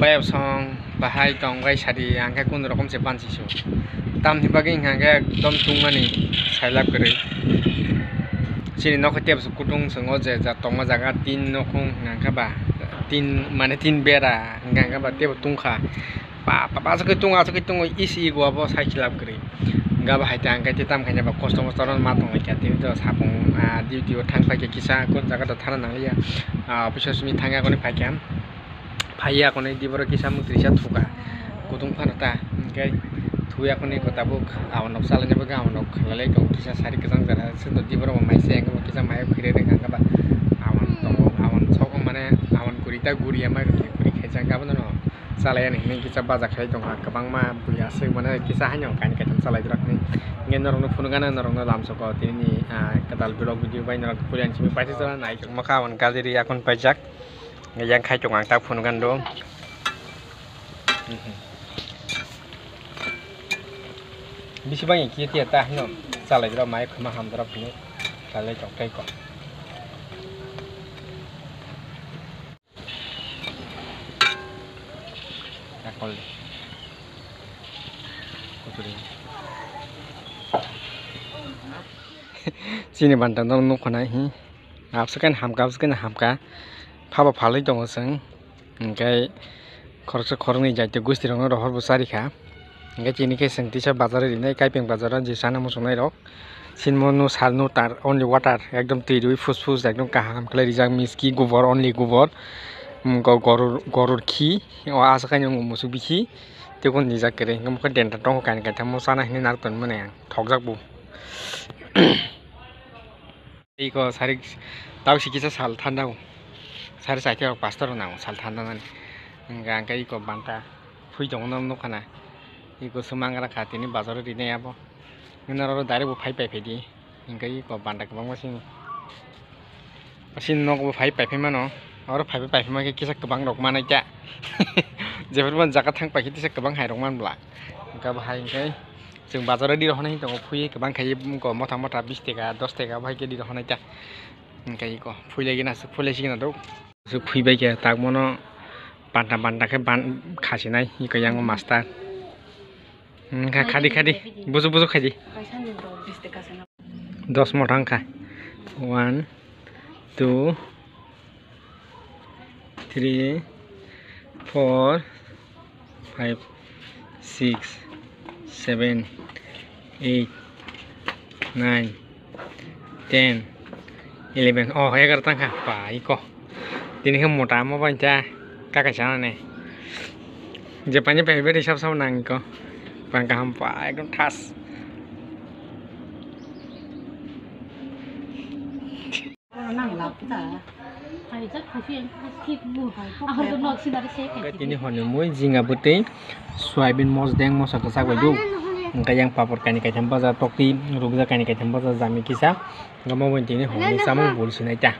bayab song bahai tong gai sadi angka kun rokom se panci so tam ni bagi angka dom tungmani sailap kere sini nok tiap su kutung sengo je ja tongma jaga tin nokung angka ba tin mane tin bera angka ba tiap tungkha pa sa tung isi gua bo sai khilap kere ga ba haita angka ti tam khanya ba kosto mostoron ma tong lai ti to sapung duty o thang pa ke kisa kun jaga ta thana nanglia office sumi thanga koni phaikam phaiya koni diboro kisa mutrisa thuka kutung phanata ngai thuya koni kota buk awan nok salane ba awan nok lalai tong kisa sari kesang jara sedo diboro mai se ngam kisa mai khire re nganga ba awan chok mane awan kurita guri ama kuri khaisa ga bano salai ani ni kisa baja khai tong kabang ma buya se mane kisa hanyo kan ka salai drak ni ngen norong phunugana norong lam soko tini kadal blog video bai norong pulian chimi paisi jara nai maka awan gaziri akon pajak yang khai tong ang ta phunugan do bisi bang ki ti ta no salai dra mai khama ham dra phunu salai chok kai ko akol kuturi sini bantang dong no khona hi apsakan hamka phaba phalai dong seng ngai khorsa khorni jaite gusti rong ro hor busari kha ngai chini ke sengti sa bazar ri nai kaipeng bazar ji sana mo songnai rok sinmonu salnu tar only water ekdom tui fus ekdom kaham klai rijak miski gobor only gobor goror khi o asakai nyong musu bikhi tekon nijak kere ngam ko denta tong kan ka thamo sana hini nar ton mane thokjak bu iko sari tau sikisa sal thandau sari saite pastor na sal thanda nani gang kai ko banta phui jong nam no khana iko sumangra khatini bazar ri ne abo nginaro dare bu phai pai phedi ngai ko banta kabang masin no ko phai pai mano और five pipe में किसा कबां रक माने क्या जेफोर मन जागा थां पाखि तिसा कबां हाय रक मानब्ला गा भाई ओंखाय जों बाजाराव दि रहनाय दङ फुयै कबां खाय को मथा 20 टाका 10 टाका भाई के दि रहनाय क्या ओंखाय को फुइलायगिना सो फुइलायसिगोन दो सो फुइबाय के तागमनो बान्दा के बान खासिनाय इको yang मास्टर ओंखा खादि बुजु खादि 10 मथां खा 1 2 3 4 5 6 7 8 9 10 11 oh 11 tang kha pa iko tini ke mota mo banja kakak sana ne Jepangnya PBB di sab nang iko bangka hampa ekdom tas ini hone moi jinga putih soybean mos deng mos kasak baju engka yang papor kani kai thamba za tokti rubja kani kai thamba za jami kisa ngamo bon tini hone samung bol sinai ta